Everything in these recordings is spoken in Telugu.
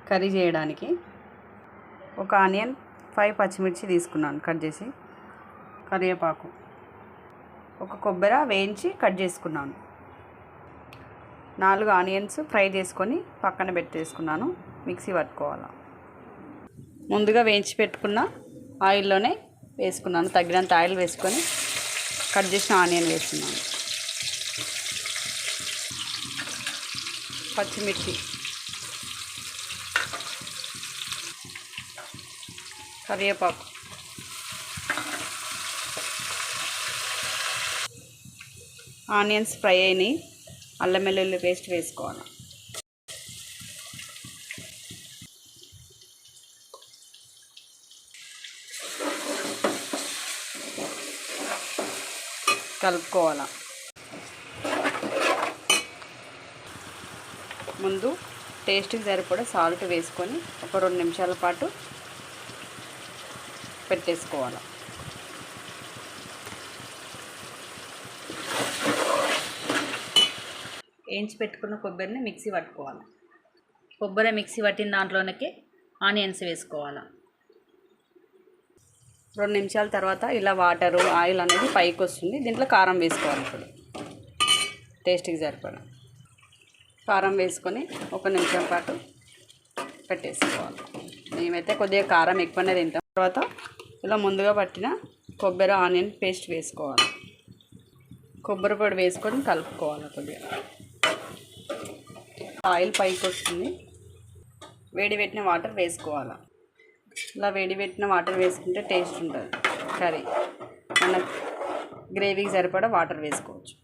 కర్రీ చేయడానికి ఒక ఆనియన్ 5 పచ్చిమిర్చి తీసుకున్నాను కట్ చేసి, కరివేపాకు, ఒక కొబ్బరి వేయించి కట్ చేసుకున్నాను, 4 ఆనియన్స్ ఫ్రై చేసుకొని పక్కన పెట్టేసుకున్నాను. మిక్సీ పట్టుకోవాలి. ముందుగా వేయించి పెట్టుకున్న ఆయిల్లోనే వేసుకున్నాను. తగినంత ఆయిల్ వేసుకొని కట్ చేసిన ఆనియన్ వేస్తున్నాను, పచ్చిమిర్చి, కరివేపాకు, ఆనియన్స్ ఫ్రై అయినాయి. అల్లం వెల్లుల్లి పేస్ట్ వేసుకోవాలి. కలుపుకోవాలి. ముందు టేస్ట్కి సరిపడా సాల్ట్ వేసుకొని ఒక 2 నిమిషాల పాటు పెట్టేసుకోవాలి. వేయించి పెట్టుకున్న కొబ్బరిని మిక్సీ పట్టుకోవాలి. కొబ్బరి మిక్సీ పట్టిన దాంట్లోనికి ఆనియన్స్ వేసుకోవాలి. 2 నిమిషాల తర్వాత ఇలా వాటరు ఆయిల్ అనేది పైకి వస్తుంది. దీంట్లో కారం వేసుకోవాలి. ఇప్పుడు టేస్ట్కి సరిపడా కారం వేసుకొని 1 నిమిషం పాటు పెట్టేసుకోవాలి. మేమైతే కొద్దిగా కారం ఎక్కువనే తింటాం. తర్వాత ఇలా ముందుగా పట్టిన కొబ్బరి ఆనియన్ పేస్ట్ వేసుకోవాలి. కొబ్బరి పొడి వేసుకొని కలుపుకోవాలి. కొద్దిగా ఆయిల్ పైకి వస్తుంది. వేడి పెట్టిన వాటర్ వేసుకోవాలి. ఇలా వేడి పెట్టిన వాటర్ వేసుకుంటే టేస్ట్ ఉంటుంది కర్రీ. మన గ్రేవీకి సరిపడా వాటర్ వేసుకోవచ్చు.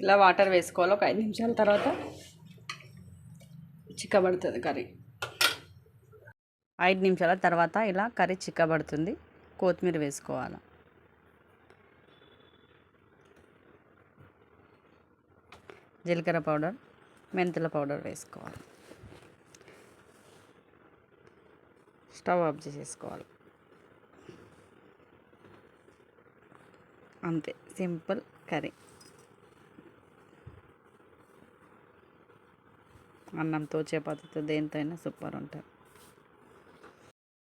ఇలా వాటర్ వేసుకోవాలి. ఒక 5 నిమిషాల తర్వాత చిక్కబడుతుంది కర్రీ. 5 నిమిషాల తర్వాత ఇలా కర్రీ చిక్కబడుతుంది. కొత్తిమీర వేసుకోవాలి. జీలకర్ర పౌడర్, మెంతుల పౌడర్ వేసుకోవాలి. స్టవ్ ఆఫ్ చేసేసుకోవాలి. అంతే, సింపుల్ కర్రీ. అన్నంతో, చపాతీతో, దేనితో అయినా సూపర్ ఉంటుంది.